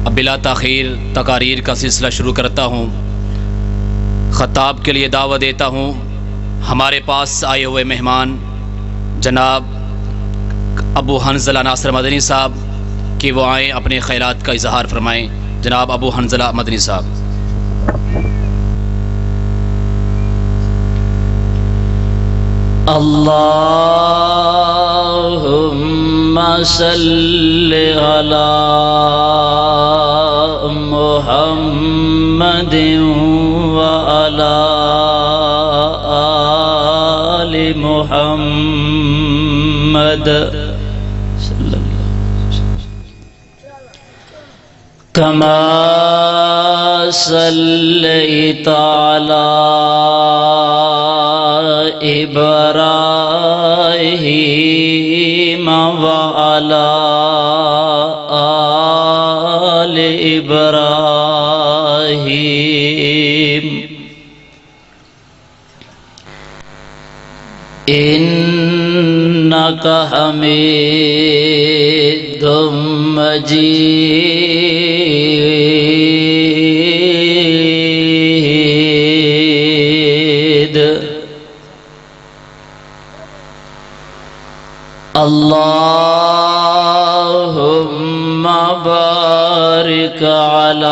اب بلا تاخیر تقاریر کا سلسلہ شروع کرتا ہوں۔ خطاب کے لیے دعوت دیتا ہوں ہمارے پاس آئے ہوئے مہمان جناب ابو حنظلہ ناصر مدنی صاحب کہ وہ آئیں اپنے خیالات کا اظہار فرمائیں۔ جناب ابو حنظلہ مدنی صاحب۔ اللہم صلی علی محمد وعلی آل محمد کما صلیت علی ابراہیم وعلی آل ابراہیم انک حمید مجید۔ اللہم بارک علی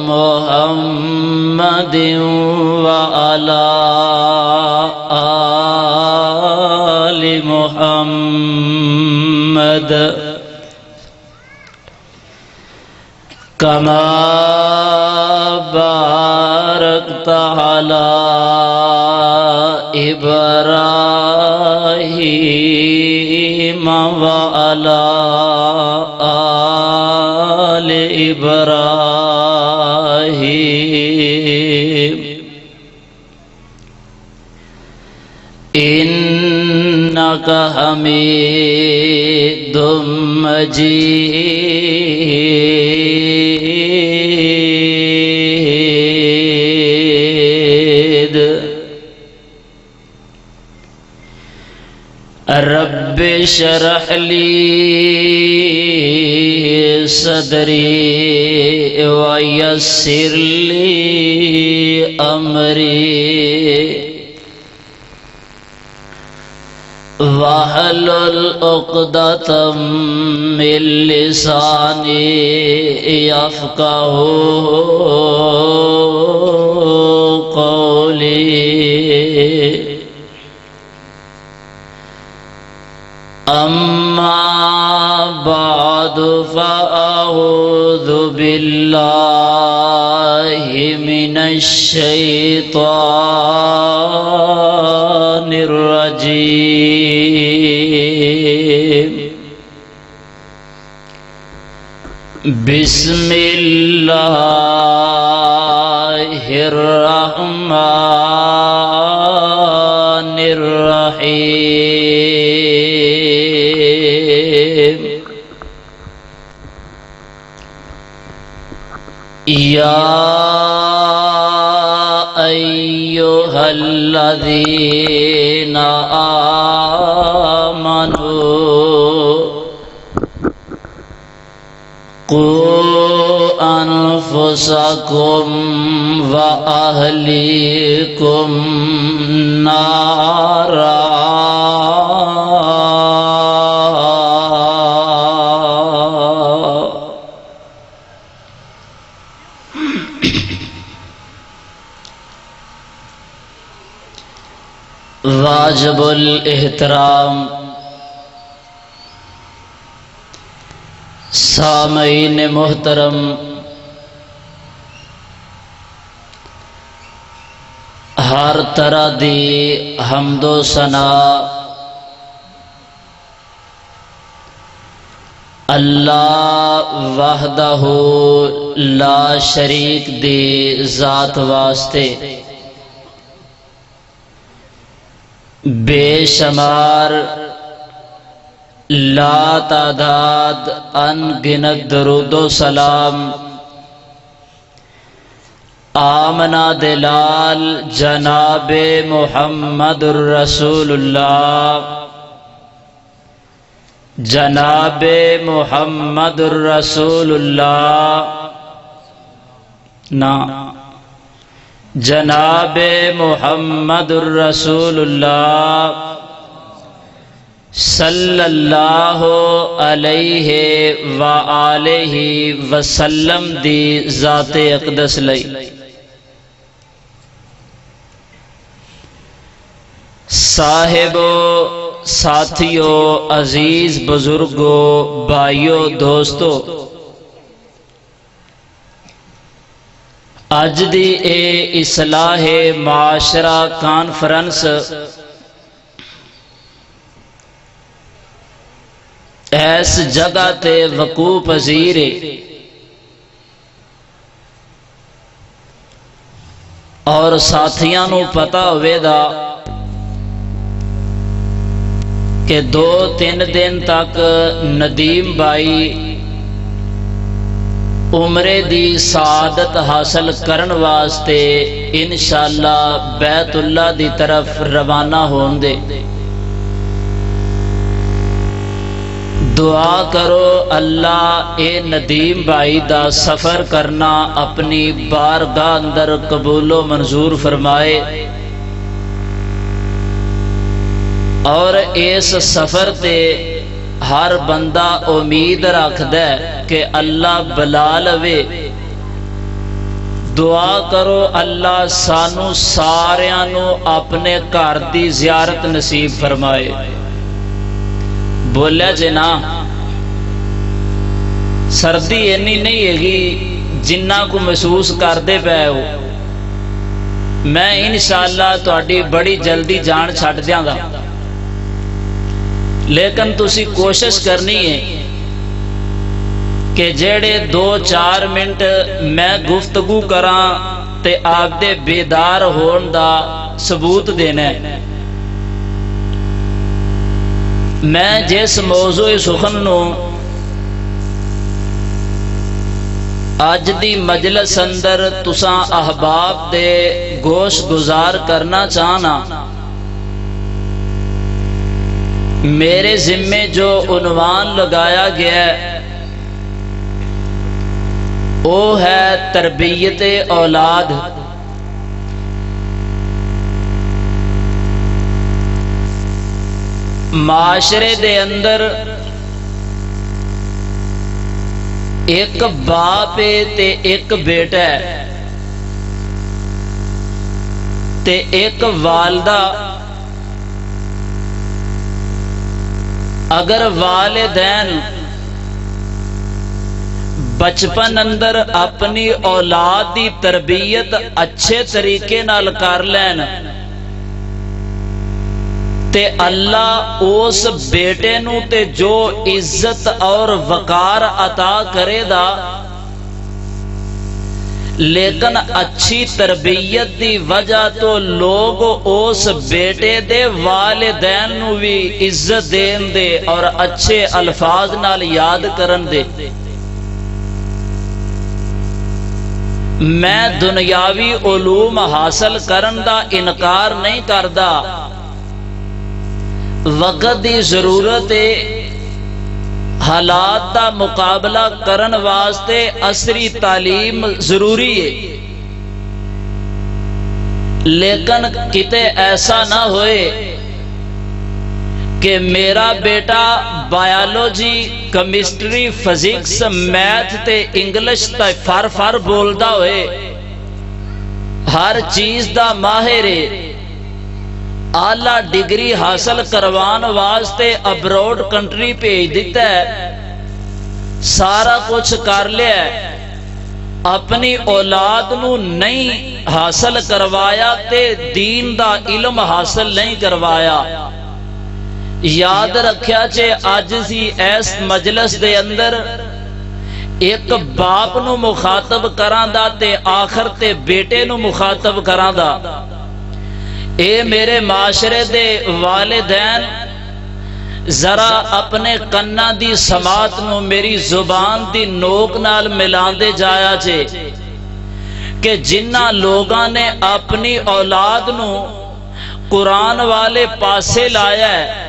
محمد وعلی آل محمد کما بارکت علی ابراہیم وعلی آل ابراہیم انک حمید مجید۔ رب اشرح لی صدری ویسر لی امری واحلل عقدۃ من لسانی یفقہوا قولی۔ اما بعد فاعوذ باللہ من الشیطان الرجیم۔ بسم اللہ الرحمن الرحیم۔ یا ایھا الذین آمنوا قوا انفسکم واہلیکم نارا واجب الاحترام سامعین محترم، ہر طرح دی حمد و ثنا اللہ وحدہ لا شریک دی ذات واسطے بے شمار لا تعداد ان گنت درود و سلام آمنہ دلال جناب محمد الرسول اللہ جناب محمد الرسول اللہ نا جناب محمد الرسول اللہ صلی اللہ علیہ وآلہ وسلم دی ذات اقدس لئی صاحبو ساتھیو عزیز بزرگو بھائیو دوستو اج دی اے اصلاح معاشرہ کانفرنس ایس جگہ تے وقوع پذیر ہے اور ساتھیاں نو پتہ ہوئے دا کہ 2-3 دن تک ندیم بھائی عمرے دی سعادت حاصل کرن واسطے انشاءاللہ بیت اللہ دی طرف روانہ ہون دے دعا کرو اللہ اے ندیم بھائی دا سفر کرنا اپنی بارگاہ اندر قبول و منظور فرمائے اور اس سفر تے ہر بندہ امید رکھ دے کہ اللہ بلا لوے دعا کرو اللہ سانو ساریاں نو اپنے گھر دی زیارت نصیب فرمائے بولیا جے نا سردی اینی نہیں ہے گی جنہ کو محسوس کردے پے ہو میں انشاءاللہ تہاڈی بڑی جلدی جان چھڈ دیاں گا لیکن تسی کوشش کرنی ہے کہ جڑے 2-4 منٹ میں گفتگو کراں تے آپ دے بیدار ہون دا ثبوت دینا ہے میں جس موضوع سخن نو اج دی مجلس اندر تساں احباب دے گوش گزار کرنا چاہنا میرے ذمے جو عنوان لگایا گیا ہے وہ ہے تربیت اولاد معاشرے دے اندر ایک باپ ہے تے ایک بیٹا ہے تے ایک والدہ اگر والدین بچپن اندر اپنی اولاد دی تربیت اچھے طریقے نال کر لین تے اللہ اس بیٹے نو تے جو عزت اور وقار عطا کرے دا لیکن اچھی تربیت دی وجہ تو لوگ اس بیٹے دے والدین نو بھی عزت دین دے اور اچھے الفاظ نال یاد کرن دے میں دنیاوی علوم حاصل کرن دا انکار نہیں کردا وقت دی ضرورت حالات دا مقابلہ کرن واسطے عصری تعلیم ضروری ہے لیکن کتے ایسا نہ ہوئے کہ میرا بیٹا بایولوجی کیمسٹری فزکس میتھ تے انگلش تے فر بولدا ہوئے ہر چیز دا ماہر ہے اعلی ڈگری حاصل کروان واسطے ابروڈ کنٹری بھیج دیتا ہے سارا کچھ کر لیا ہے اپنی اولاد نو نہیں حاصل کروایا تے دین دا علم حاصل نہیں کروایا یاد رکھیا چے آج سی ایس مجلس دے اندر ایک باپ نو مخاطب کران دا تے آخر تے بیٹے نو مخاطب کران دا اے میرے معاشرے دے والدین ذرا اپنے کنا دی سماعت نو میری زبان دی نوک نال ملاندے جایا جے کہ جنہ لوگاں نے اپنی اولاد نو قرآن والے پاسے لایا ہے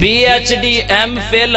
PhD MPhil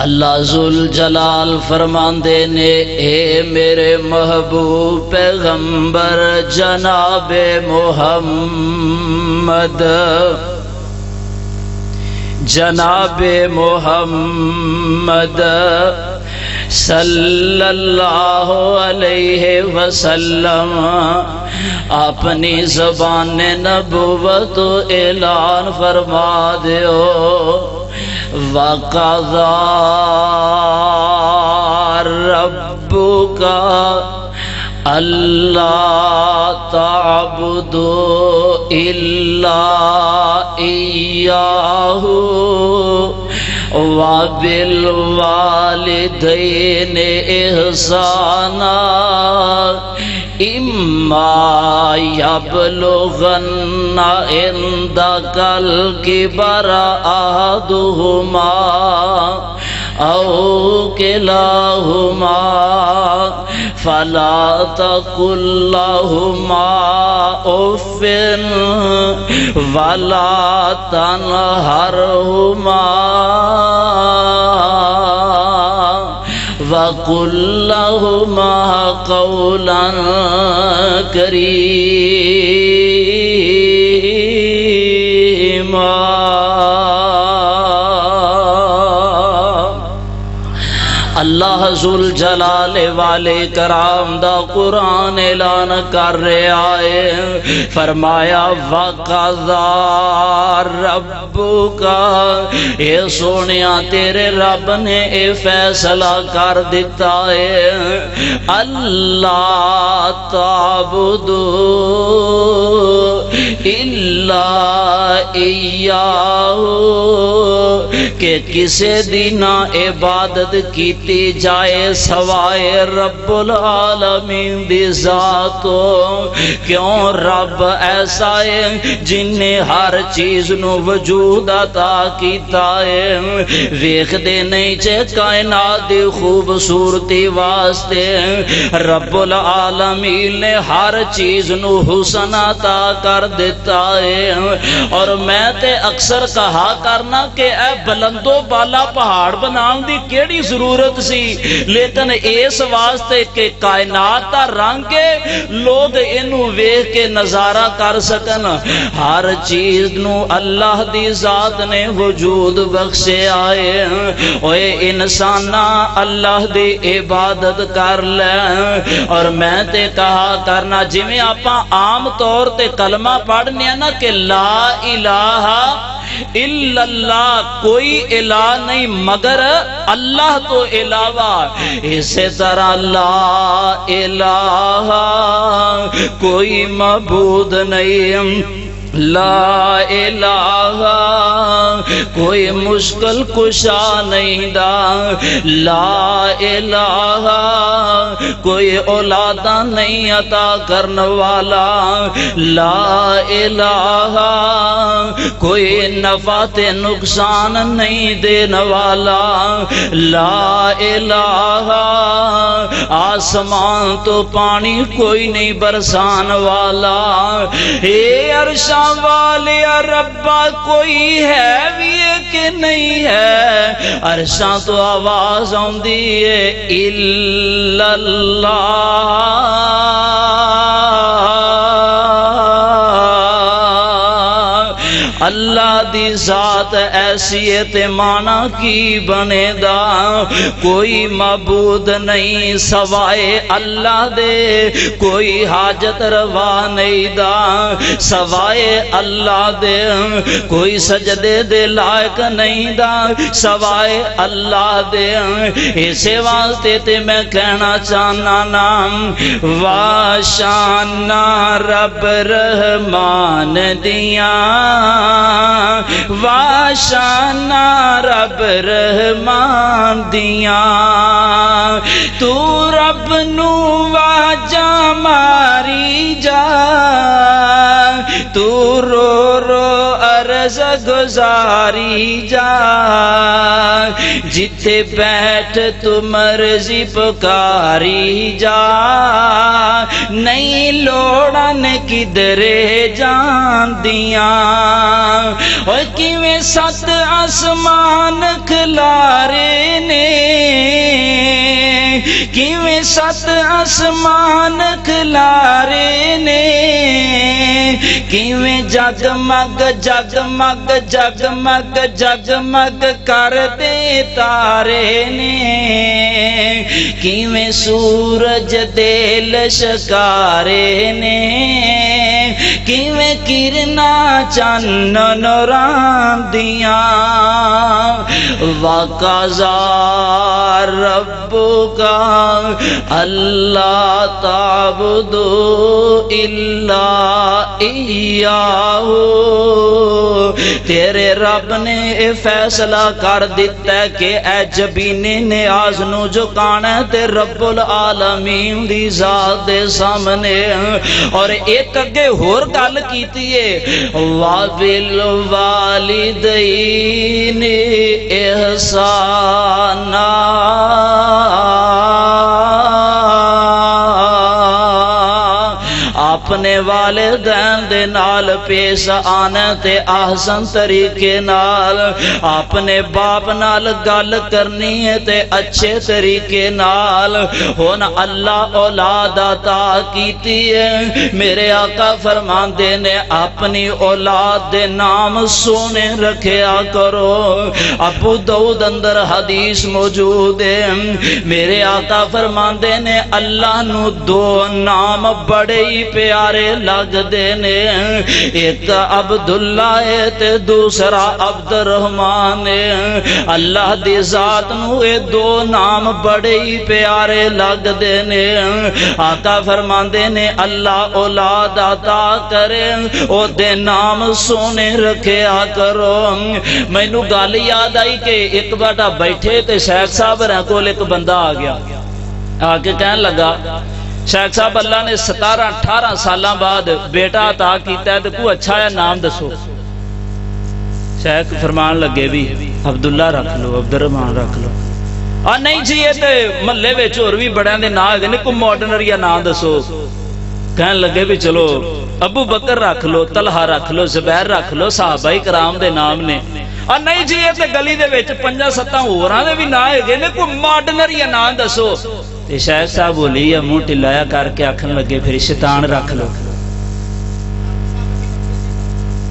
اللہ ذوال جلال فرماندے نے اے میرے محبوب پیغمبر جناب محمد، جناب محمد صلی اللہ علیہ وسلم اپنی زبان نبوت اعلان فرما دیو، وَقَضَى رَبُّكَ أَلَّا تَعْبُدُوا إِلَّا إِيَّاهُ وَبِالْوَالِدَيْنِ إِحْسَانًا إِمَّا يَبْلُغَنَّ عِندَكَ الْكِبَرَ أَحَدُهُمَا أَوْ كِلَاهُمَا فَلَا تَقُل لَّهُمَا أُفٍّ وَلَا تَنْهَرْهُمَا وَقُل لَّهُمَا قَوْلًا كَرِيمًا۔ اللہ ذوال جلال والے کرام دا قرآن اعلان کر رہا ہے، فرمایا وَقَضَى رَبُّكَ، اے سونیا تیرے رب نے اے فیصلہ کر دیتا ہے، اللہ تعبدوا الا ایاہ، کہ کسے دی نہ عبادت کیتی جائے سوائے رب العالمین دی ذاتو۔ کیوں؟ رب ایسا ہے جن نے ہر چیز نو وجود عطا کیتا ہے، ویکھ دے نہیں چے کائنات دی خوبصورتی واسطے رب العالمین نے ہر چیز نو حسن عطا کر دیتا ہے۔ اور میں تے اکثر کہا کرنا کہ اے بلندو بالا پہاڑ بنان دی کیڑی ضرورت سی، لیکن اس واسطے کہ کائنات دا رنگ کے لوگ انو ویکھ کے نظارہ کر سکن۔ ہر چیز نو اللہ دی ذات نے وجود بخشے آئے، اوے انسانا اللہ دی عبادت کر لے۔ اور میں تے کہا کرنا جویں آپاں عام طور تے کلمہ پڑھنے نا کہ لا الہ الا اللہ، کوئی الہ نہیں مگر اللہ تو علاوہ، اسی طرح لا الہ کوئی معبود نہیں، لا الہ کوئی مشکل کشا نہیں دا، لا الہ کوئی اولادہ نہیں عطا کرنے والا، لا الہ کوئی نفع تے نقصان نہیں دینے والا، لا الہ آسمان تو پانی کوئی نہیں برسان والا، اے عرشاں والے ربا کوئی ہے بھی کہ نہیں ہے؟ عرشاں تو آواز آندی ہے الا اللہ، اللہ دی ذات ایسی ہے تے مانا کی بنے دا، کوئی معبود نہیں سوائے اللہ دے، کوئی حاجت روا نہیں دا سوائے اللہ دے، کوئی سجدے دے لائق نہیں دا سوائے اللہ دے۔ اسے واسطے تے میں کہنا چاہنا نام واشانا رب رحمان دیاں، واشانا رب رحمان دیاں، تو رب نو واجا ماری جا، تو رو رو عرض گزاری جا جتھے بیٹھ تو مرضی پکاری جا نہیں لوڑن کدرے جان دیاں اور کیویں سات آسمان کھلارے نے کیویں سات آسمان کھلارے نے کیویں جگمگ جگمگ جگمگ جگمگ کردے تارے نے کیویں سورج دے لشکارے نے کیویں کرنا چانن راندیاں وقضا ربک اللہ تعبدوا الا ایاہ تیرے رب نے اے فیصلہ کر دیتا ہے کہ اے جبین نیاز نو جھکانا تے رب العالمین دی ذات دے سامنے اور ایک اگے ہور گل کیتی ہے وَبِالْوَالِدَيْنِ احسانا اپنے والدین دے نال پیش آنا تے احسن طریقے نال اپنے باپ نال گل کرنی ہے تے اچھے طریقے نال ہن اللہ اولاد عطا کیتی ہے میرے آقا فرماندے نے اپنی اولاد دے نام سونے رکھیا کرو ابو داؤد اندر حدیث موجود ہے میرے آقا فرماندے نے اللہ نو دو نام بڑے ہی پیارے لگ دینے ایک عبداللہ ہے تے دوسرا عبد الرحمن ہے اللہ دی ذات نو اے دو نام بڑے ہی پیارے لگ دینے آقا فرماندے نے اللہ اولاد عطا کرے او دے نام سونے رکھیا کرو مینوں گل یاد آئی کہ ایک باٹا بیٹھے تے شیخ صاحب رہ کول ایک بندہ آ گیا آ کے کہنے لگا شیخ صاحب اللہ نے 17-18 سالاں بعد بیٹا عطا کیتا ہے تو کوئی اچھا ہے نام دسو شیخ فرمان لگے بھی عبداللہ رکھ لو عبد الرحمان رکھ لو نہیں جی یہ تے محلے وچ اور بھی بڑیاں دے نام ہے کوئی ماڈرن یا نام دسو کہنے لگے بھی چلو ابو بکر رکھ لو طلحہ رکھ لو زبیر رکھ لو صحابہ کرام دے نام نے نہیں جی یہ تے گلی دے وچ 5-7 ہوراں دے بھی نام ہے نے کوئی ماڈرن یا نام دسو تے شیخ صاحب بولی یا منہ ٹلایا کر کے آکھن لگے پھر شیطان رکھ لو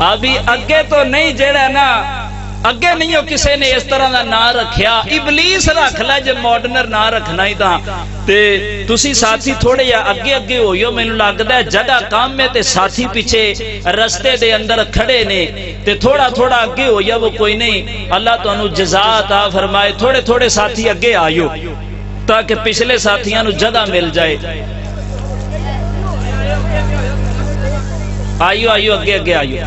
ابھی اگے تو نہیں جڑا نا اگے نہیں ہو کسے نے اس طرح دا نام رکھیا ابلیس رکھ لے جے ماڈرن نام رکھنا ہی تاں تے تسی ساتھی تھوڑے یا اگے اگے ہوئیو مینوں لگدا ہے جگہ کام میں تے ساتھی پیچھے رستے دے اندر کھڑے نے تے تھوڑا تھوڑا اگے ہویا وہ کوئی نہیں اللہ تانوں جزا عطا فرمائے تھوڑے تھوڑے ساتھی اگے آئیو تاکہ پچھلے ساتھیاں نو جگہ مل جائے آئیو آئیو اگے اگے آئیو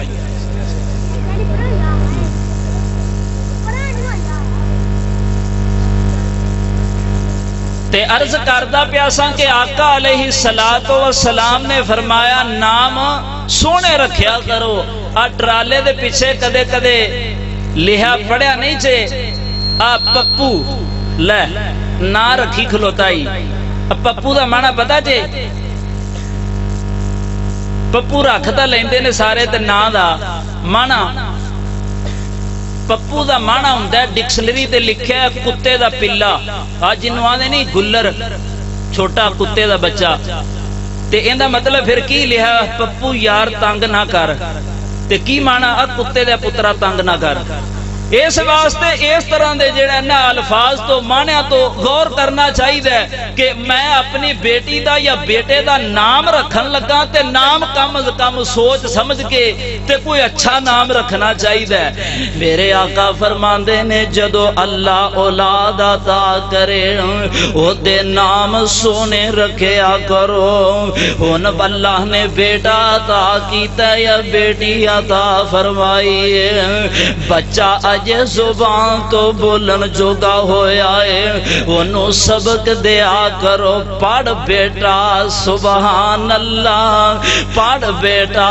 تے عرض کردہ پیاساں کہ آقا علیہ السلام نے فرمایا نام سونے رکھیا کرو ٹرالے دے پیچھے کدے کدے لہا پڑیا نہیں چے پپو لے نا رکھی کھلوتا ہی پپو دا مانا پتا جے پپو رکھتا لیندے نے سارے تے نا دا مانا پپو دا مانا ہوندا ہے ڈکشنری تے لکھیا ہے کتے دا پلا آج جنوں آندے نہیں گلر چھوٹا کتے دا بچہ تے ایندا مطلب پھر کی لکھا پپو یار تنگ نہ کر تے کی مانا کتے دا پترا تنگ نہ کر اس واسطے اس طرح دے جڑے نا الفاظ تو مانیا تو غور کرنا چاہیے کہ میں اپنی بیٹی دا یا بیٹے دا نام رکھن لگا تے نام کم از کم سوچ سمجھ کے تے کوئی اچھا نام رکھنا چاہیے میرے آقا فرماندے نے جدو اللہ اولاد عطا کرے او دے نام سونے رکھیا کرو ہن اللہ نے بیٹا عطا کیتا یا بیٹی عطا فرمائی بچہ ਅਜੇ ਜ਼ੁਬਾਨ ਤੋਂ ਬੋਲਣ ਜੋਗਾ ਹੋਇਆ ਏ ਉਹਨੂੰ ਸਬਕ ਦਿਆ ਕਰੋ। ਪੜ ਬੇਟਾ ਸੁਭਾਨ ਅੱਲਾਹ, ਪੜ ਬੇਟਾ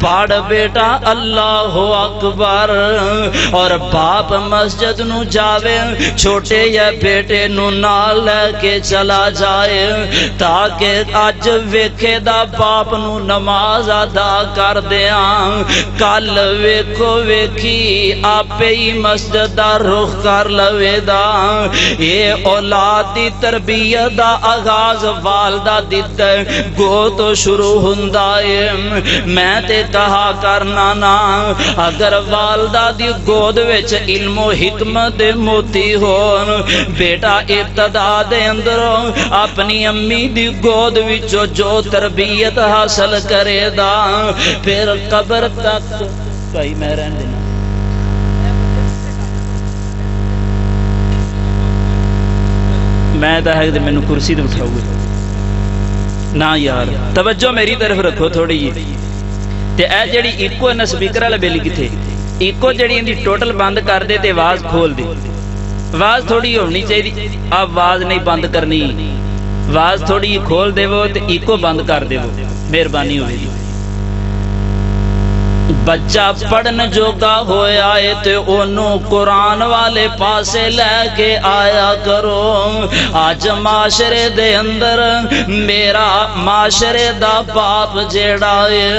ਪੜ ਬੇਟਾ ਅੱਲਾਹੁ ਅਕਬਰ। ਔਰ ਬਾਪ ਮਸਜਿਦ ਨੂੰ ਜਾਵੇ, ਛੋਟੇ ਜਿਹੇ ਬੇਟੇ ਨੂੰ ਨਾਲ ਲੈ ਕੇ ਚਲਾ ਜਾਏ ਤਾਕਿ ਅੱਜ ਵੇਖੇ ਦਾ ਬਾਪ ਨੂੰ ਨਮਾਜ਼ ਅਦਾ ਕਰਦਿਆਂ ਕੱਲ ਵੇਖੋ ਵੇਖੀ ਆਪੇ ਹੀ ਮਸਜਿਦ ਦਾ ਰੁਖ ਕਰ ਲਵੇਦਾ। ਇਹ ਔਲਾਦ ਦੀ ਤਰਬੀਅਤ ਦਾ ਆਗਾਜ਼ ਵਾਲਦਾ ਦੀ ਗੋ ਤੋਂ ਸ਼ੁਰੂ ਹੁੰਦਾ ਏ। ਮੈਂ ਤੇ ਕਹਾ ਕਰਨਾ ਨਾ, ਅਗਰ ਵਾਲਦਾ ਦੀ ਗੋਦ ਵਿੱਚ ਇਲਮੋ ਹਿਕਮਤ ਦੇ ਮੋਤੀ ਹੋਣ, ਬੇਟਾ ਇਬਤਦਾ ਦੇ ਅੰਦਰੋਂ ਆਪਣੀ ਅੰਮੀ ਦੀ ਗੋਦ ਵਿੱਚੋਂ ਜੋ ਤਰਬੀਅਤ ਹਾਸਲ ਕਰੇਗਾ ਫਿਰ ਕਬਰ ਤੱਕ ਭਾਈ ਮੈਂ ਰਹਿਣ ਦੇਣਾ। ਮੈਂ ਤਾਂ ਹੈ ਮੈਨੂੰ ਕੁਰਸੀ ਤੇ ਬਿਠਾਊਗਾ ਨਾ ਯਾਰ, ਤਵੱਜੋ ਮੇਰੀ ਤਰਫ ਰੱਖੋ ਥੋੜੀ ਜੀ। ਤੇ ਇਹ ਜਿਹੜੀ ਇੱਕੋ ਇਹਨਾਂ ਸਪੀਕਰ ਵਾਲਾ ਬੇਲੀ ਕਿੱਥੇ, ਇੱਕੋ ਜਿਹੜੀ ਇਹਦੀ ਟੋਟਲ ਬੰਦ ਕਰ ਦੇ ਤੇ ਆਵਾਜ਼ ਖੋਲ ਦੇ। ਆਵਾਜ਼ ਥੋੜੀ ਹੋਣੀ ਚਾਹੀਦੀ, ਆਵਾਜ਼ ਨਹੀਂ ਬੰਦ ਕਰਨੀ, ਆਵਾਜ਼ ਥੋੜੀ ਖੋਲ ਦੇਵੋ ਤੇ ਇੱਕੋ ਬੰਦ ਕਰ ਦੇਵੋ, ਮਿਹਰਬਾਨੀ ਹੋਵੇਗੀ। ਬੱਚਾ ਪੜਨ ਜੋਗਾ ਹੋਇਆ ਏ ਤੇ ਉਹਨੂੰ ਕੁਰਾਨ ਵਾਲੇ ਪਾਸੇ ਲੈ ਕੇ ਆਇਆ ਕਰੋ। ਅੱਜ ਮਾਸ਼ਰੇ ਦੇ ਅੰਦਰ ਮੇਰਾ ਮਾਸ਼ਰੇ ਦਾ ਬਾਪ ਜਿਹੜਾ ਏ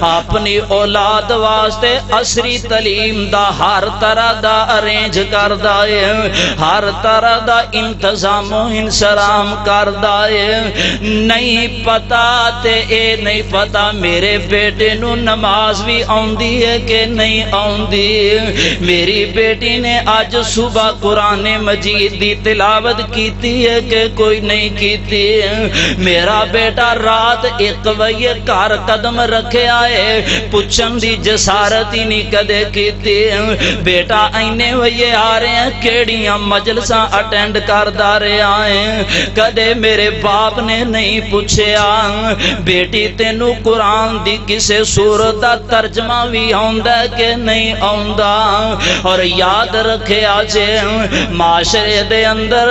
ਆਪਣੀ ਔਲਾਦ ਵਾਸਤੇ ਅਸਰੀ ਤਾਲੀਮ ਦਾ ਹਰ ਤਰ੍ਹਾਂ ਦਾ ਅਰੇਂਜ ਕਰਦਾ ਏ, ਹਰ ਤਰ੍ਹਾਂ ਦਾ ਇੰਤਜ਼ਾਮ ਇੰਸਰਾਮ ਕਰਦਾ ਏ। ਨਹੀਂ ਪਤਾ ਤੇ ਇਹ ਨਹੀਂ ਪਤਾ ਮੇਰੇ ਬੇਟੇ ਨੂੰ ਨਮਾਜ਼ ਵੀ ਆਉਂਦੀ ਹੈ ਕਿ ਨਹੀਂ ਆਉਂਦੀ। ਮੇਰੀ ਬੇਟੀ ਨੇ ਅੱਜ ਸੁਬਹ ਕੁਰਾਨ ਮਜੀਦ ਦੀ ਤਿਲਾਵਤ ਕੀਤੀ ਹੈ ਕਿ ਕੋਈ ਨਹੀਂ ਕੀਤੀ। ਮੇਰਾ ਬੇਟਾ ਰਾਤ 1 ਵਜੇ ਘਰ ਕਦਮ ਰੱਖਿਆ ਹੈ, ਪੁੱਛਣ ਦੀ ਜਸਾਰਤ ਹੀ ਨਹੀਂ ਕਦੇ ਕੀਤੀ। ਬੇਟਾ ਇੰਨੇ ਵਜੇ ਆ ਰਹੇ ਹੈ, ਕਿਹੜੀਆਂ ਮਜਲਸਾਂ ਅਟੈਂਡ ਕਰਦਾ ਰਿਹਾ ਹੈ, ਕਦੇ ਮੇਰੇ ਬਾਪ ਨੇ ਨਹੀਂ ਪੁੱਛਿਆ ਬੇਟੀ ਤੈਨੂੰ ਕੁਰਾਨ ਦੀ ਕਿਸੇ ਸੂਰਤ ਦਾ ਤਰਜਮਾ ਵੀ ਆਉਂਦਾ ਕਿ ਨਹੀਂ ਆਉਂਦਾ। ਔਰ ਯਾਦ ਰੱਖਿਆ ਜੇ ਮਾਸ਼ਰੇ ਦੇ ਅੰਦਰ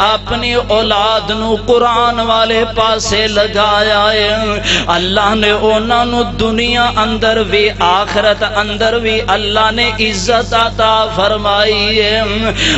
ਆਪਣੀ ਔਲਾਦ ਨੂੰ ਕੁਰਾਨ ਵਾਲੇ ਪਾਸੇ ਲਗਾਇਆ ਹੈ, ਅੱਲਾਹ ਨੇ ਉਹਨਾਂ ਨੂੰ ਦੁਨੀਆ ਅੰਦਰ ਵੀ ਆਖਰਤ ਅੰਦਰ ਵੀ ਅੱਲਾਹ ਨੇ ਇੱਜ਼ਤ عطا ਫਰਮਾਈ ਹੈ।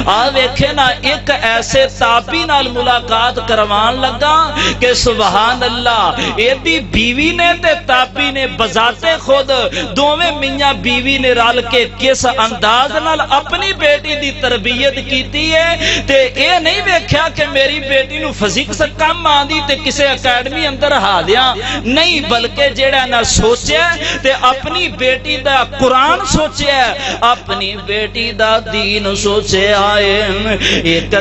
ਆ ਵੇਖੇ ਨਾ ਇੱਕ ਐਸੇ ਤਾਬੀ ਨਾਲ ਮੁਲਾਕਾਤ ਕਰਵਾਉਣ ਲੱਗਾ ਕਿ ਸੁਭਾਨ ਅੱਲਾਹ, ਇਹਦੀ ਬੀਵੀ ਨੇ ਤੇ ਤਾਬੀ ਨੇ ਬਜ਼ਾਤੇ ਖੁਦ ਦੋਵੇਂ ਮੀਆਂ ਬੀਵੀ ਨੇ ਰਲ ਕੇ ਕਿਸ ਅੰਦਾਜ਼ ਨਾਲ ਆਪਣੀ ਬੇਟੀ ਦੀ ਤਰਬੀਅਤ ਕੀਤੀ ਹੈ। ਤੇ ਇਹ ਨਹੀਂ ਵੇਖਿਆ ਕਿ ਮੇਰੀ ਬੇਟੀ ਨੂੰ ਫਿਜ਼ਿਕਸ ਕੰਮ ਆਂਦੀ ਤੇ ਕਿਸੇ ਅਕੈਡਮੀ ਅੰਦਰ ਹਾਲਿਆ, ਨਹੀਂ ਬਲਕਿ ਜਿਹੜਾ ਨਾ ਸੋਚਿਆ ਤੇ ਆਪਣੀ ਬੇਟੀ ਦਾ ਕੁਰਾਨ ਸੋਚਿਆ, ਆਪਣੀ ਬੇਟੀ ਦਾ ਦੀਨ ਸੋਚਿਆ ਹੈ। ਇੱਕ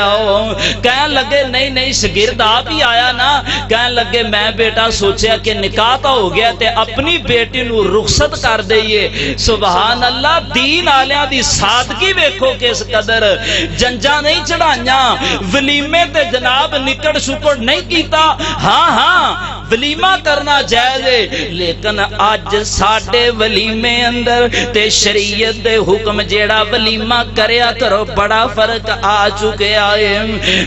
آؤ. کہنے لگے نہیں نہیں شاگرد آپ ہی آیا نا. کہنے لگے میں بیٹا سوچیا کہ نکاح تو ہو گیا تے اپنی بیٹی نو رخصت کر دئیے. سبحان اللہ, دین آلیاں دی سادگی ویکھو کس قدر. جنجاں نہیں چڑھائیاں, ولیمے تے جناب نکڑ شکڑ نہیں کیتا. ہاں ہاں ولیمہ کرنا جائز ہے, لیکن اج ساڈے ولیمے اندر تے شریعت دے حکم جیڑا ولیمہ کریا کرو بڑا فرق آ چکیا ہے.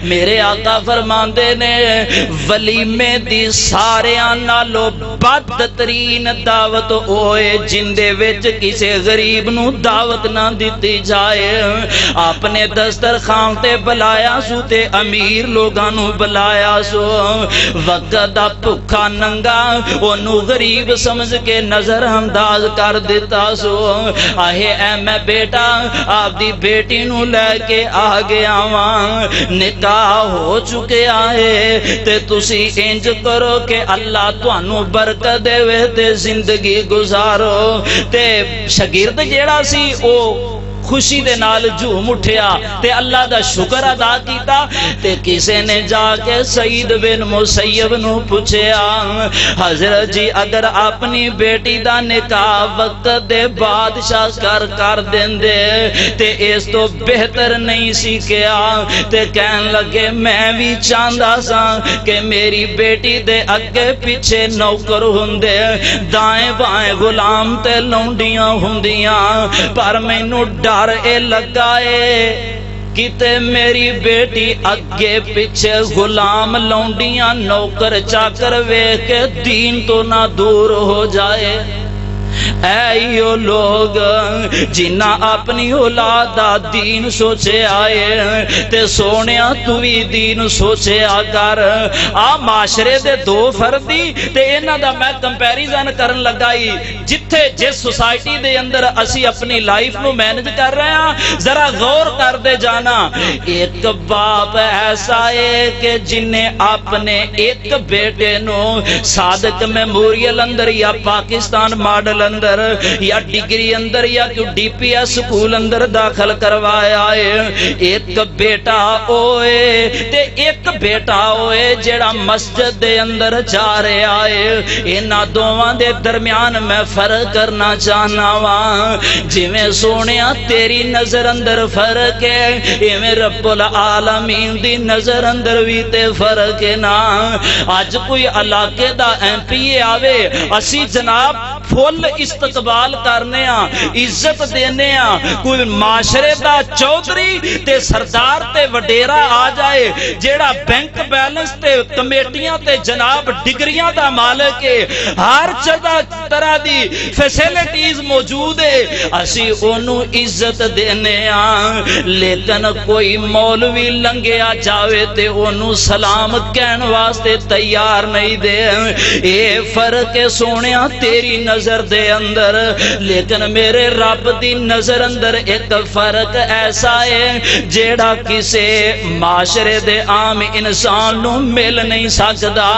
میرے آقا فرماندے نے ولیمے دی ساریاں نالوں بدترین دعوت ہوئے جن دے وچ کسے غریب نو دعوت نہ دتی جائے. اپنے دسترخوان تے بلایا سو تے امیر لوگاں نو بلایا سو. وقت دا بھکھا ننگا اونوں غریب سمجھ کے نظر انداز کر دیتا سو. آہے اے میں بیٹا آپ دی بیٹی نو لے کے آ گیا واں, نکاح ہو چکیا ہے تے تسی انج کرو کہ اللہ تانوں برکت دے تے زندگی گزارو. تے شاگرد جیڑا سی او خوشی دے نال جھوم اٹھیا تے اللہ دا شکر ادا کیتا. تے کسے نے جا کے سعید بن مسیب نو پوچھیا, حضرت جی اگر اپنی بیٹی دا نکاح وقت دے بادشاہ کر دیندے تے اس تو بہتر نہیں سی کیا. تے کہن لگے میں بھی چاہندا سا کہ میری بیٹی دے اگے پیچھے نوکر ہوندے, دائیں بائیں غلام تے لونڈیاں ہوندیاں, پر مینوں ڈر اے لگا اے کتے میری بیٹی اگے پیچھے غلام لونڈیاں نوکر چاکر ویکھ کے دین تو نہ دور ہو جائے. ایو لوگ جنہ اپنی اولاد دا دین سوچے آئے تے سونیا تو بھی دین سوچے آ کر. آ معاشرے دے دو فردی تے انہاں دا میں کمپیریزن کرن لگائی. جتھے جس سوسائٹی دے اندر اسی اپنی لائف نو مینج کر رہے ہیں ذرا غور کر دے جانا. ایک باپ ایسا ہے کہ جنہیں اپنے ایک بیٹے نو صادق میموریل اندر یا پاکستان ماڈل اندر یا ڈگری اندر یا ڈی پی ایس سکول اندر داخل کروایا ہے. ایک بیٹا ہوئے تے ایک بیٹا ہوئے جیڑا مسجد دے اندر جا رہا ہے. انہاں دوواں دے درمیان میں فرق کرنا چاہنا وا. جویں سونیا تیری نظر اندر فرق ہے ایویں رب العالمین دی نظر اندر بھی تے فرق ہے نا. اج کوئی علاقے دا ایم پی اے آوے اسی جناب فل استقبال کرنے ہاں, عزت دینے ہاں. کوئی معاشرے دا چودھری تے سردار تے وڈیرا آ جائے جیڑا بینک بیلنس تے کمیٹیاں تے جناب ڈگریاں دا مالک ہے, ہر طرح دی فیسیلٹیز موجود ہے, اسی اونوں عزت دینے ہاں. لیکن کوئی مولوی لنگیا جاوے تے اونوں سلام کہن واسطے تیار نہیں دے. اے فرق سونیا تیری نظر دے اندر, لیکن میرے رب دی نظر اندر ایک فرق ایسا ہے جیڑا کسے معاشرے دے عام انسان نو مل نہیں سکدا.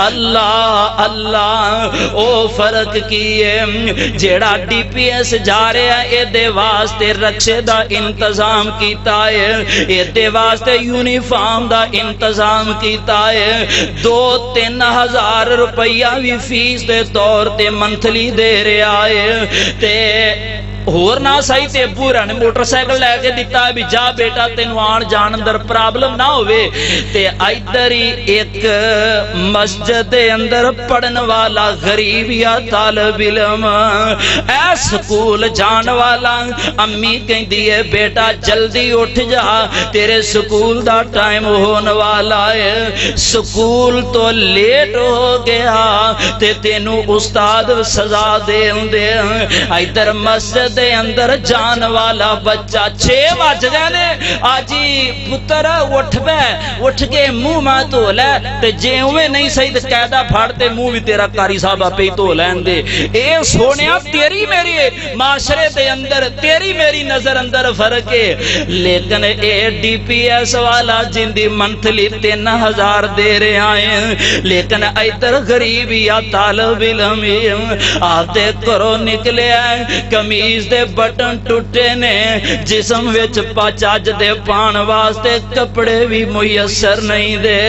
اللہ اللہ او فرق کی ہے جیڑا ڈی پی ایس جا رہا ہے اے دے واسطے رکشے دا انتظام کیتا ہے, اے دے واسطے یونیفارم دا انتظام کیتا ہے. 2-3 ہزار روپیہ بھی فیس دے طور تے منتھلی دے رہا ہے. تے ہور نہ صحیح تے پورا نے موٹر سائیکل لے کے دیتا ہے بھی جا بیٹا تینوں آن جان اندر پرابلم نہ ہوئے. تے ادھر ہی ایک مسجد دے اندر پڑھن والا غریب یا طالب علم اے سکول جان والا امی کہندی ہے بیٹا جلدی اٹھ جا تیرے سکول دا ٹائم ہون والا ہے. سکول تو لیٹ ہو گیا تے تینوں استاد سزا دین دے. ادھر مسجد دے اندر جان والا بچہ 6 بج گئے نے آجی پتر اٹھ بے, اٹھ کے منہ ماں تو لے تے جے اوے نہیں صحیح تے قاعدہ پھاڑتے منہ بھی تیرا کاری صاحبہ پہ تو لین دے. اے سونیا تیری میری معاشرے دے اندر تیری میری نظر اندر فرق ہے. لیکن اے ڈی پی ایس والا جن دی منتھلی 3000 دے رہے ہیں, لیکن ادھر غریب یا طالب علم آتے کرو نکلے کمیز ਕਮੀਜ਼ ਦੇ ਬਟਨ ਟੁੱਟੇ ਨੇ, ਜਿਸਮ ਵਿੱਚ ਚੱਜ ਦੇ ਪਾਣ ਵਾਸਤੇ ਕੱਪੜੇ ਵੀ ਮੁਯੱਸਰ ਨਹੀਂ ਦੇ,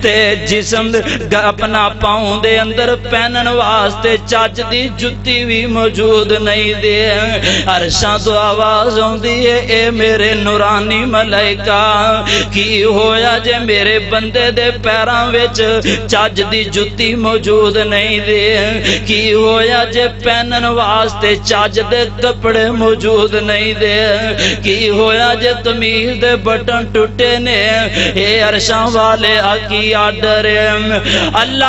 ਤੇ ਜਿਸਮ ਆਪਣਾ ਪਾਉਂ ਦੇ ਅੰਦਰ ਪਹਿਨਣ ਵਾਸਤੇ ਚੱਜ ਦੀ ਜੁੱਤੀ ਵੀ ਮੌਜੂਦ ਨਹੀਂ ਦੇ। ਅਰਸ਼ਾਂ ਤੋਂ ਆਵਾਜ਼ ਆਉਂਦੀ ਏ, ਇਹ ਮੇਰੇ ਨੂਰਾਨੀ ਮਲਾਇਕਾ, ਕੀ ਹੋਇਆ ਜੇ ਮੇਰੇ ਬੰਦੇ ਦੇ ਪੈਰਾਂ ਵਿੱਚ ਚੱਜ ਦੀ ਜੁੱਤੀ ਮੌਜੂਦ ਨਹੀਂ ਦੇ? ਕੀ ਹੋਇਆ ਜੇ ਪਹਿਨਣ ਵਾਸਤੇ ਚੱਜ ਦੇ ਕੱਪੜੇ ਮੌਜੂਦ ਨਹੀਂ ਦੇ? ਕੀ ਹੋਇਆ ਜੇ ਕਮੀਜ਼ ਦੇ ਬਟਨ ਟੁੱਟੇ ਨੇ? ਇਹ ਅਰਸ਼ਾਂ ਵਾਲੇ ਕੀ ਆਰਡਰ ਹੈ? ਅੱਲਾ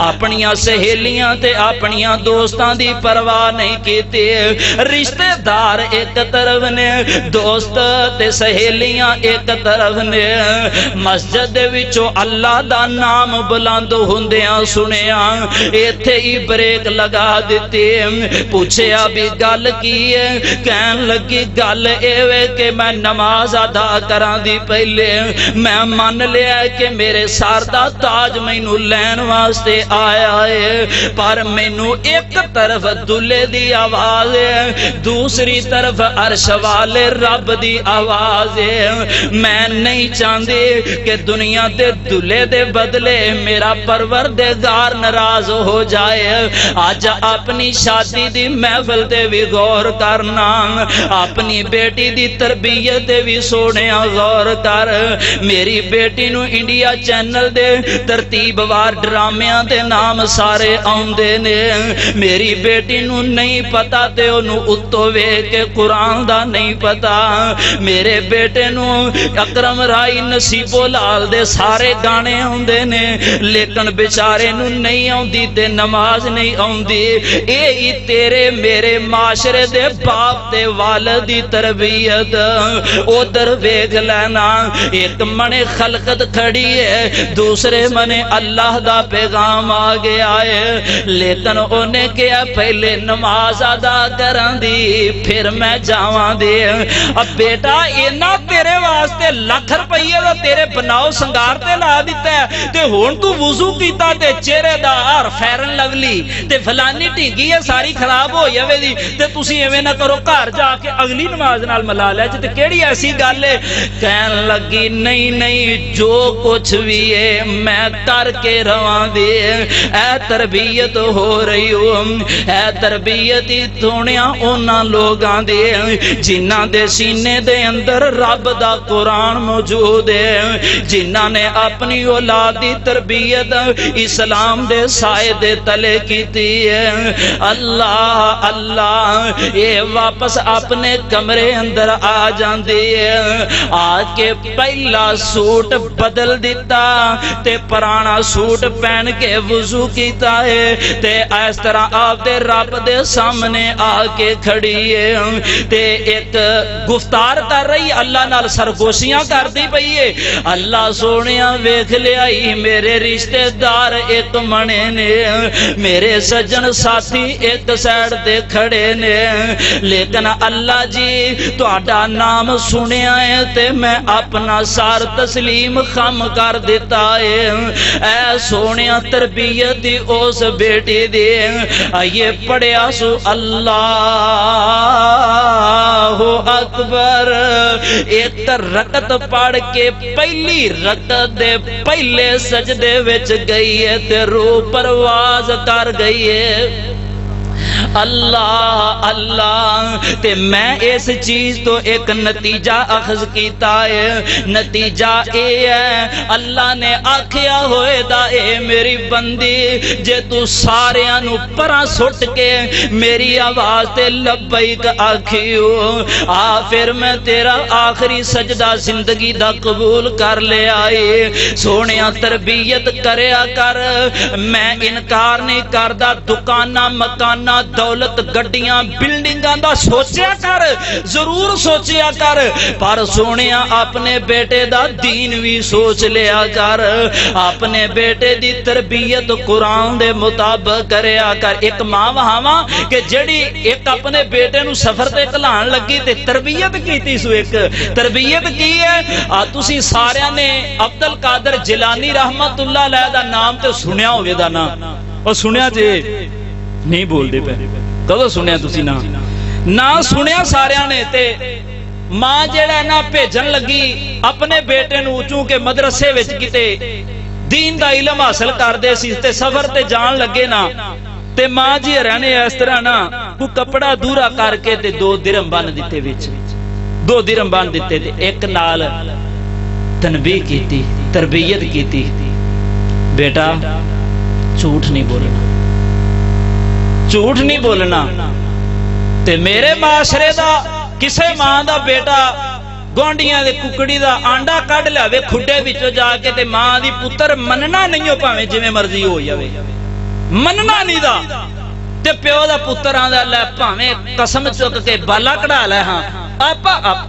اپنیاں سہیلیاں تے اپنیاں دوستاں دی پرواہ نہیں کیتی رشتہ دار ایک طرف نے دوست تے سہیلیاں ایک طرف نے مسجد دے وچوں اللہ دا نام بلند ہوندیاں سنیا ایتھے ہی بریک لگا دیتی پوچھیا بھی گل کی ہے کہن لگی گل ایوے کہ میں نماز ادا کران دی پہلے میں من لیا کہ میرے سر دا تاج مینوں لین واسطے آیا ہے پر مینوں ایک طرف دلے دی آواز ہے دوسری طرف عرش والے رب دی آواز ہے میں نہیں چاہندی کہ دنیا دے دلے دے بدلے میرا پروردگار ناراض ہو جائے آج اپنی شادی دی محفل تے بھی غور کرنا اپنی بیٹی دی تربیت تے بھی سونے غور کر میری بیٹی نو انڈیا چینل دے ترتیب وار ڈرامیاں دے نام سارے آندے نے میری بیٹی نو نہیں پتا تے انو اتو ویکھ کے قرآن دا نہیں پتا میرے بیٹے نو اکرم رائی نصیبو لال دے سارے گانے آندے نے لیکن بیچارے نو نہیں آندی تے نماز نہیں آندی اے ہی تیرے میرے معاشرے دے باپ تے والدی تربیت ادھر ویکھ لینا ایک منے خلقت کھڑی ہے دوسرے منے اللہ دا پیغام آ گیا ہے لیکن انہیں کیا پہلے نماز ادا کران دی پھر میں جاواں دے اب بیٹا اینا تیرے واسطے لاکھ روپیے دا تیرے بناؤ سنگار تے لا دیتا ہے تے ہون تو وضو کیتا تے چہرے دا ہر فیرن لولی تے فلانی ٹھیکی ہے ساری خراب ہو جاوے دی تے تسی ایویں نہ کرو گھر جا کے اگلی نماز نال ملا لے تے کیڑی ایسی گل ہے کہن لگی نہیں نہیں جو کچھ بھی ہے میں کر کے رواں دے اے تربیت ہو رہی ہو اے تربیت ہی تھوڑیاں انہاں لوگاں دے جنہاں دے سینے دے اندر رب دا قرآن موجود ہے جنہاں نے اپنی اولاد دی تربیت اسلام دے سائے دے تلے کیتی ہے اللہ اللہ یہ واپس اپنے کمرے اندر آ جاندی ہے آ کے پہلا سوٹ بدل دیتا تے پرانا سوٹ پہن کے وضو کیتا ہے تے اس طرح آپ دے رب دے سامنے آ کے کھڑی ہے تے ایک گفتار کر رہی اللہ نال سرگوشیاں کر دی پئی ہے اللہ سونیاں ویکھ لیائی میرے رشتہ دار ایک منے نے میرے سجن ساتھی ایک سائڈ تے کھڑے نے لیکن اللہ جی تہاڈا نام سنیا ہے تے میں اپنا سار تسلیم خم کر دیتا ہے اے سونیا تربیت دی اس بیٹی دی آئیے پڑھیا سو اللہ اکبر ایک رکعت پڑھ کے پہلی رکعت دے پہلے سجدے وچ گئی ہے تے روح پرواز کر گئی ہے اللہ اللہ تے میں اس چیز تو ایک نتیجہ اخذ کیتا ہے نتیجہ اے ہے اللہ نے آکھیا ہوئے دا اے میری بندی جے تو ساریاں نو پراں سٹ کے میری آواز تے لبیک آکھیو آ پھر میں تیرا آخری سجدہ زندگی دا قبول کر لے آئی سونیاں تربیت کریا کر میں انکار نہیں کردا دکاناں مکاناں دولت گڈیاں بلڈنگاں دا سوچیا کر ضرور سوچیا کر پر سونیا اپنے بیٹے دا دین بھی سوچ لیا کر اپنے بیٹے دی تربیت قرآن دے مطابق کریا کر ایک ماں وہاں کہ جڑی ایک اپنے بیٹے نو سفر تے کلان لگی تے تربیت کیتی سو ایک تربیت کی ہے تسی سارے نے عبد القادر جیلانی رحمت اللہ علیہ دا نام تے سنیا ہوگے دا نا اور سنیا جے نہیں بول دے پہ کدو سنیا تسی نہ سنیا سارے نے تے ماں جیڑا نا بھیجن لگی اپنے بیٹے نو چونکہ مدرسے وچ کیتے دین دا علم حاصل کر دے سی تے سفر تے جان لگے نا تے ماں جی رہنے اس طرح نا کو کپڑا دورا کر کے تے 2 درہم بن دیتے وچ 2 درہم بن دیتے تے ایک نال تنبیہ کیتی تربیت کیتی بیٹا جھوٹ نہیں بولنا جھوٹ نہیں بولنا تے میرے معاشرے دا کسے ماں دا بیٹا ਗੁਆਂਢੀਆਂ ਦੇ ਕੁਕੜੀ ਦਾ ਆਂਡਾ ਕੱਢ ਲਿਆਵੇ ਖੁੱਡੇ ਵਿੱਚੋਂ ਜਾ ਕੇ ਤੇ ਮਾਂ ਦੀ ਪੁੱਤਰ ਮੰਨਣਾ ਨਹੀਂ, ਭਾਵੇਂ ਜਿਵੇਂ ਮਰਜ਼ੀ ਹੋ ਜਾਵੇ, ਮੰਨਣਾ ਨਹੀਂ ਦਾ। ਤੇ ਪਿਓ ਦਾ ਪੁੱਤਰ ਆਂਦਾ ਲੈ ਭਾਵੇਂ ਕਸਮ ਚੁੱਕ ਕੇ ਬਾਲਾ ਕਢਾ ਲੈ, ਹਾਂ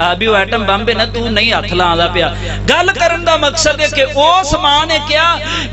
ਆ ਵੀ ਉਹ ਐਟਮ ਬੰਬ ਨਾ, ਤੂੰ ਨਹੀਂ ਹੱਥ ਲਾਉਂਦਾ ਪਿਆ। ਗੱਲ ਕਰਨ ਦਾ ਮਕਸਦ ਹੈ ਕਿ ਉਸ ਮਾਂ ਨੇ ਕਿਹਾ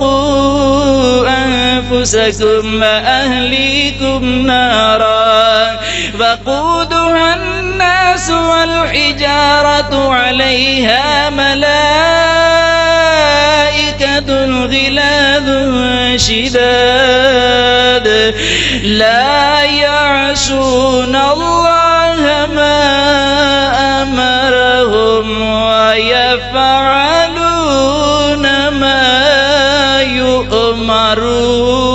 qu أنفسكم وأهليكم نارا وقودها الناس والحجارة عليها ملائكة غلاظ شداد لا يعصون الله ما أمرهم ويفعلون ما يؤمرون।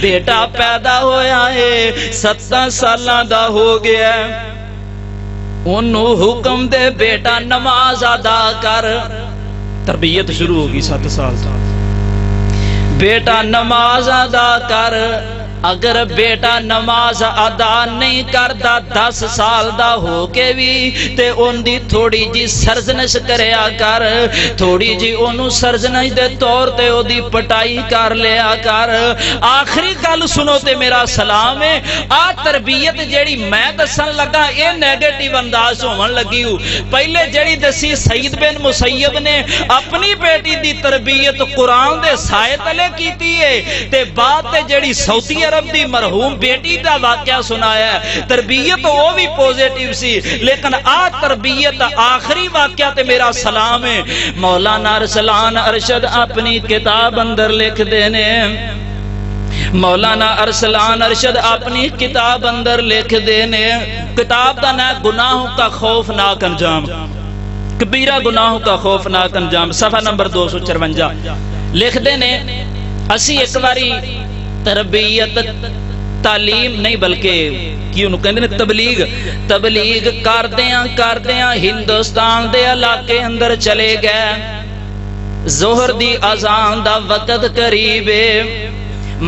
بیٹا پیدا ہویا ہے 7 سالاں دا ہو گیا ہے، انہوں حکم دے بیٹا نماز ادا کر۔ تربیت شروع ہوگی 7 سال سے، بیٹا نماز ادا کر۔ اگر بیٹا نماز ادا نہیں کردا 10 سال دا ہو کے بھی تے ان دی تھوڑی جی سرزنش کریا کر، تھوڑی جی انہوں سرزنش دے طور تے او دی پٹائی کر لیا کر۔ آخری گل سنو تے میرا سلام ہے، آ تربیت جیڑی میں دسن لگا اے نیگیٹیو انداز ہون لگی ہوں۔ پہلے جیڑی دسی سعید بن مسیب نے اپنی بیٹی دی تربیت قرآن دے سائے تلے کیتی ہے، تے بعد تے جیڑی سعودی عرب دی مرحوم بیٹی دا واقعہ سنایا ہے۔ تربیت وہ بھی پوزیٹیو سی، لیکن آ تربیت آخری واقعہ تے میرا سلام ہے مولانا ارسلان ارشد اپنی کتاب اندر لکھ دینے، مولانا ارسلان ارشد اپنی کتاب اندر لکھ دینے، کتاب دا نام گناہوں کا خوفناک انجام، کبیرہ گناہوں کا خوفناک انجام، صفحہ نمبر 254 لکھ دینے۔ اسی ایک باری تربیت تعلیم نہیں بلکہ کیوں کہندے نے تبلیغ کردیاں ہندوستان دے علاقے اندر چلے گئے۔ ظہر دی اذان دا وقت قریب ہے،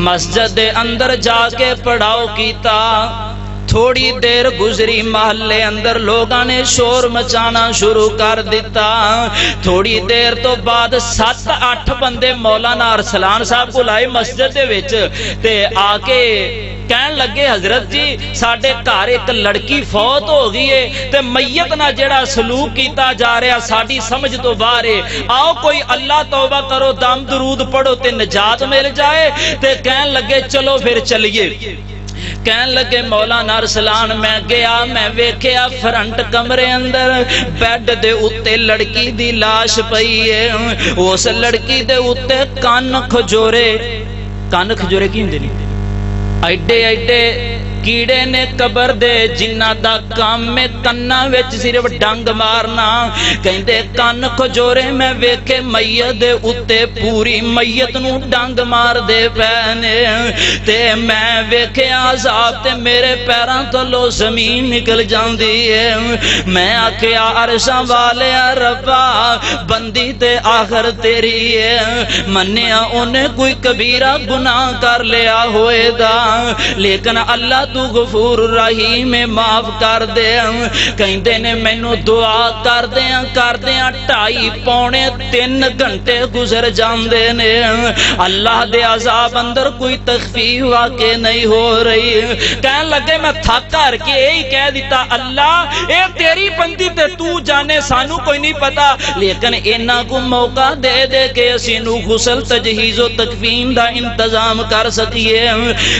مسجد دے اندر جا کے پڑھاؤ کیتا۔ تھوڑی دیر گزری محلے اندر لوگاں نے شور مچانا شروع کر دیتا۔ تھوڑی دیر تو بعد 7-8 بندے مولانا ارسلان صاحب کو لائے مسجد دے وچ تے آ کے کہن لگے حضرت جی ساڈے گھر ایک لڑکی فوت ہو گئی ہے تے میت نہ جڑا سلوک کیتا جا رہا ساڈی سمجھ تو باہر ہے، آؤ کوئی اللہ توبہ کرو دم درود پڑھو تے نجات مل جائے۔ تے کہن لگے چلو پھر چلیے۔ کہن لگے مولانا ارسلان میں گیا، میں ویکھیا فرنٹ کمرے اندر بیڈ دے اتے لڑکی دی لاش پئی ہے، اس لڑکی دے اتے کان کھجورے کی ہوندے نے ایڈے ایڈے کیڑے نے قبر دے جنہ دا کام میں کناں وچ صرف ڈنگ مارنا۔ کہندے کان کھجورے میں ویکھے میت دے اتے پوری میت نو ڈنگ مار دے پینے تے میں ویکھیا عذاب تے میرے پیراں تلوں زمین نکل جاندی ہے۔ میں آکھیا عرشاں والے ربا بندی تے آخر تیری ہے، منیا انہیں کوئی کبیرہ گناہ کر لیا ہوئے دا، لیکن اللہ تو غفور رحیم معاف کر دے۔ کہندے نے مینوں دعا کر دیاں 2.5-3 گھنٹے گزر جاندے نے، اللہ دے عذاب اندر کوئی تخفیف واقع نہیں ہو رہی۔ کہن لگے میں تھک کر کے یہی کہہ دیتا اللہ اے تیری بندی تے تو جانے سانو کوئی نہیں پتا، لیکن انہاں کو موقع دے دے کہ اسی نو غسل تجہیز و تکفین دا انتظام کر سکیے۔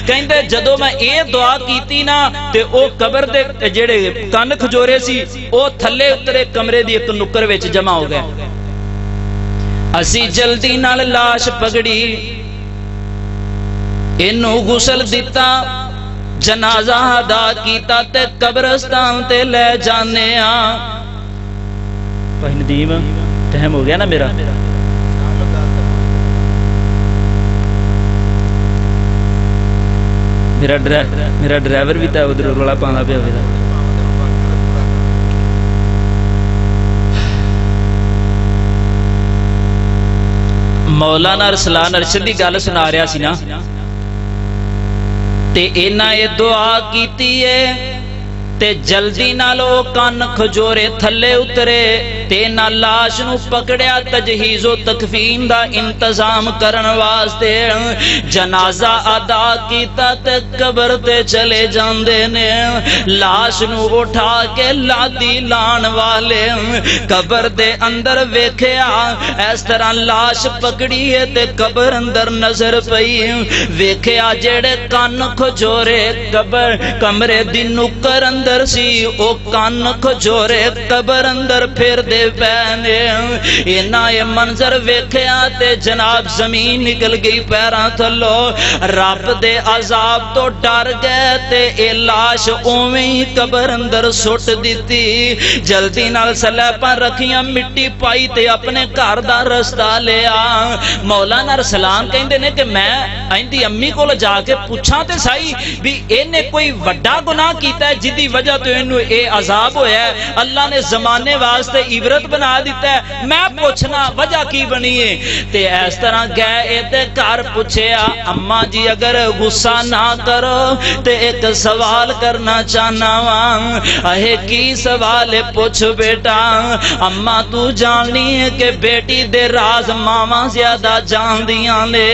کہندے جدو میں اے دعا کیتی نا تے او قبر دے جڑے کان کھجورے سی او تھلے اترے کمرے دی ایک نکر وچ جمع ہو گئے۔ اسی جلدی نال لاش پگڑی، اینو غسل دیتا، جنازہ ادا کیتا تے قبرستان تے لے جانے آ۔ پہن دیم ٹائم ہو گیا نا میرا، میرا ڈرائیور بھی تھا ادھر رولا پانا پیا ہوا۔ مولانا ارسلان ارشد دی گل سنا رہا سی نا تے انہاں اے دعا کیتی ہے تے جلدی نالو کان کھجورے تھلے اترے تے نہ لاش نو پکڑیا تجہیز و تکفین دا انتظام کرن واسطے، جنازہ ادا کیتا تے قبر تے چلے جاندے نے۔ لاش نو اٹھا کے لادی لان والے قبر دے اندر ویکھیا اس طرح لاش پکڑی ہے تے قبر اندر نظر پئی، ویکھیا جڑے کان کھجورے قبر کمرے دی نکر اندر سی او کان کھجورے قبر اندر پھر دے پے اینا یہ منظر ویکھیا تے جناب زمین نکل گئی پیراں تھلو رب دے عذاب تو ڈر گئے تے اے لاش اوویں ہی قبر اندر سٹ دتی جلدی نال سلیپاں رکھیاں مٹی پائی تے اپنے گھر دا رستہ لیا مولانا ارسلان کہندے نے کہ میں ایندی امی کول جا کے پوچھاں تے سائی بھی اینے کوئی وڈا گناہ کیتا ہے جدی وجہ تو اینو اے عذاب ہویا ہے اللہ نے زمانے واسطے عبرت بنا دیتا ہے میں پوچھنا وجہ کی بنی ہے تے اس طرح گئے اے تے گھر پوچھیا اماں جی اگر غصہ نہ کرو تے ایک سوال کرنا چاہنا وا اے کی سوال پوچھ بیٹا اماں تو جاننی ہے کہ بیٹی دے راز ماواں زیادہ جان دیاں نے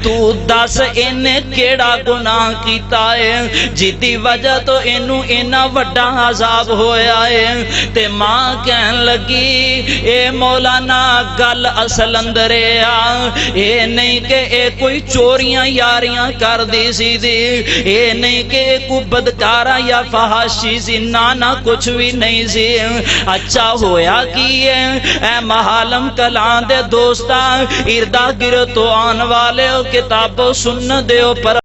تو دس اینے کیڑا گناہ کیتا ہے جدی وجہ تو اینو اینا وڈا عذاب ہویا ہے تے ماں کہن لگی اے مولانا گل اصل اندر اے نہیں کہ اے کوئی چوریاں یاریاں کر دی سی دی اے نہیں کہ کوئی بدکارا یا فحاشی سی نانا کچھ بھی نہیں سی اچھا ہویا کی اے محالم کلان دے دوستا اردا گرد تو آن والے کتاب سن دیو پر